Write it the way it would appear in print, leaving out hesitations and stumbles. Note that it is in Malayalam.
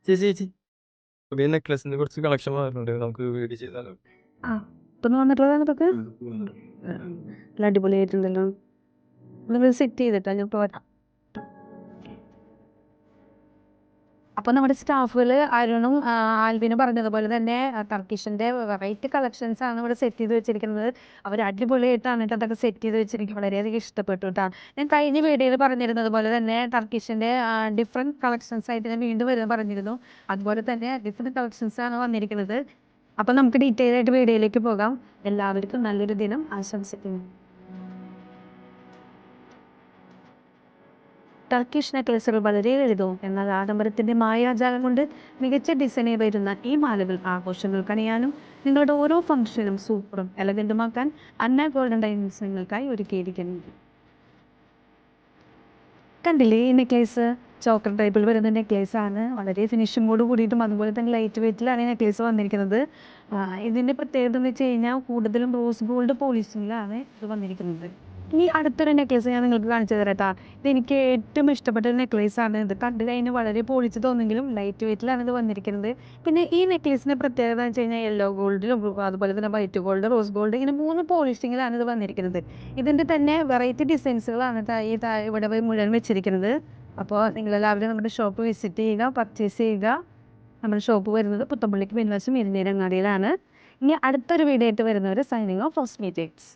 ചേച്ചി പുതിയ നെക്ലസിന്റെ കുറച്ച് കളക്ഷൻ വന്നിട്ടുണ്ട്. നമുക്ക് വീഡിയോ ചെയ്താലോ? ആ ഇപ്പം വന്നിട്ടുള്ളതാണ് ഇതൊക്കെ ഉണ്ട്. നല്ല അടിപൊളിയായിട്ടുണ്ടല്ലോ. നിങ്ങൾ സെറ്റ് ചെയ്തിട്ടാ ഞാൻ പോരാ. അപ്പോൾ നമ്മുടെ സ്റ്റാഫുകൾ അരുണും ആൽവിനും പറഞ്ഞതുപോലെ തന്നെ ടർക്കിഷിൻ്റെ വെറൈറ്റി കളക്ഷൻസ് ആണ് ഇവിടെ സെറ്റ് ചെയ്ത് വെച്ചിരിക്കുന്നത്. അവർ അടിപൊളിയായിട്ടാണ് കേട്ടോ അതൊക്കെ സെറ്റ് ചെയ്ത് വെച്ചിരിക്കുന്നത്. വളരെയധികം ഇഷ്ടപ്പെട്ടു കേട്ടോ. ഞാൻ കഴിഞ്ഞ വീഡിയോയിൽ പറഞ്ഞിരുന്നത് പോലെ തന്നെ ടർക്കിഷിൻ്റെ ഡിഫറെൻറ്റ് കളക്ഷൻസ് ആയിട്ട് ഞാൻ വീണ്ടും വരുന്നത് പറഞ്ഞിരുന്നു. അതുപോലെ തന്നെ ഡിഫറെൻറ്റ് കളക്ഷൻസ് ആണ് വന്നിരിക്കുന്നത്. അപ്പോൾ നമുക്ക് ഡീറ്റെയിൽ ആയിട്ട് വീഡിയോയിലേക്ക് പോകാം. എല്ലാവർക്കും നല്ലൊരു ദിനം ആശംസിക്കുന്നു. ടർക്കിഷ് നെക്ലേസുകൾ വളരെ ലളിതവും എന്നാൽ ആഡംബരത്തിൻ്റെ മായാജാലം കൊണ്ട് മികച്ച ഡിസൈനിൽ വരുന്ന ഈ മാലകൾ ആഘോഷങ്ങൾക്ക് അണിയാനും നിങ്ങളുടെ ഓരോ ഫംഗ്ഷനും സൂപ്പറും എലഗൻറ്റുമാക്കാൻ അന്ന ഗോൾഡൻ ഡയമണ്ട്സ് നിങ്ങൾക്കായി ഒരുക്കിയിരിക്കുന്നു. കണ്ടില്ലേ ഈ നെക്ലേസ്? ചോക്കർ ടൈപ്പിൽ വരുന്ന നെക്ലേസ് ആണ്. വളരെ ഫിനിഷിങ്ങോട് കൂടിയിട്ടും അതുപോലെ തന്നെ ലൈറ്റ് വെയ്റ്റിലാണ് ഈ നെക്ലേസ് വന്നിരിക്കുന്നത്. ഇതിൻ്റെ പ്രത്യേകത എന്ന് വെച്ച് കഴിഞ്ഞാൽ കൂടുതലും റോസ് ഗോൾഡ് പോളിഷിങ്ങിലാണ് ഇത് വന്നിരിക്കുന്നത്. ഇനി അടുത്തൊരു നെക്ലേസ് ഞാൻ നിങ്ങൾക്ക് കാണിച്ചു തരാം കേട്ടോ. ഇതെനിക്ക് ഏറ്റവും ഇഷ്ടപ്പെട്ട ഒരു നെക്ലേസ് ആണ്. ഇത് കണ്ടു കഴിഞ്ഞാൽ വളരെ പോളിച്ച് തോന്നുമെങ്കിലും ലൈറ്റ് വെയ്റ്റിലാണ് ഇത് വന്നിരിക്കുന്നത്. പിന്നെ ഈ നെക്ലേസിൻ്റെ പ്രത്യേകത എന്ന് വെച്ച് കഴിഞ്ഞാൽ യെല്ലോ ഗോൾഡിലും അതുപോലെ തന്നെ വൈറ്റ് ഗോൾഡ്, റോസ് ഗോൾഡ് ഇങ്ങനെ 3 പോളിഷിങ്ങിലാണ് ഇത് വന്നിരിക്കുന്നത്. ഇതിൻ്റെ തന്നെ വെറൈറ്റി ഡിസൈൻസുകളാണ് ഇവിടെ മുഴുവൻ വെച്ചിരിക്കുന്നത്. അപ്പോൾ നിങ്ങളെല്ലാവരും നമ്മുടെ ഷോപ്പ് വിസിറ്റ് ചെയ്യുക, പർച്ചേസ് ചെയ്യുക. നമ്മുടെ ഷോപ്പ് വരുന്നത് പുത്തമ്പള്ളിക്ക് പിൻവശം ഇരുന്നേരങ്ങാടിയിലാണ്. ഇനി അടുത്തൊരു വീഡിയോ ആയിട്ട് വരുന്നവർ സൈനിങ് ഓഫ് മീറ്റേഴ്സ്.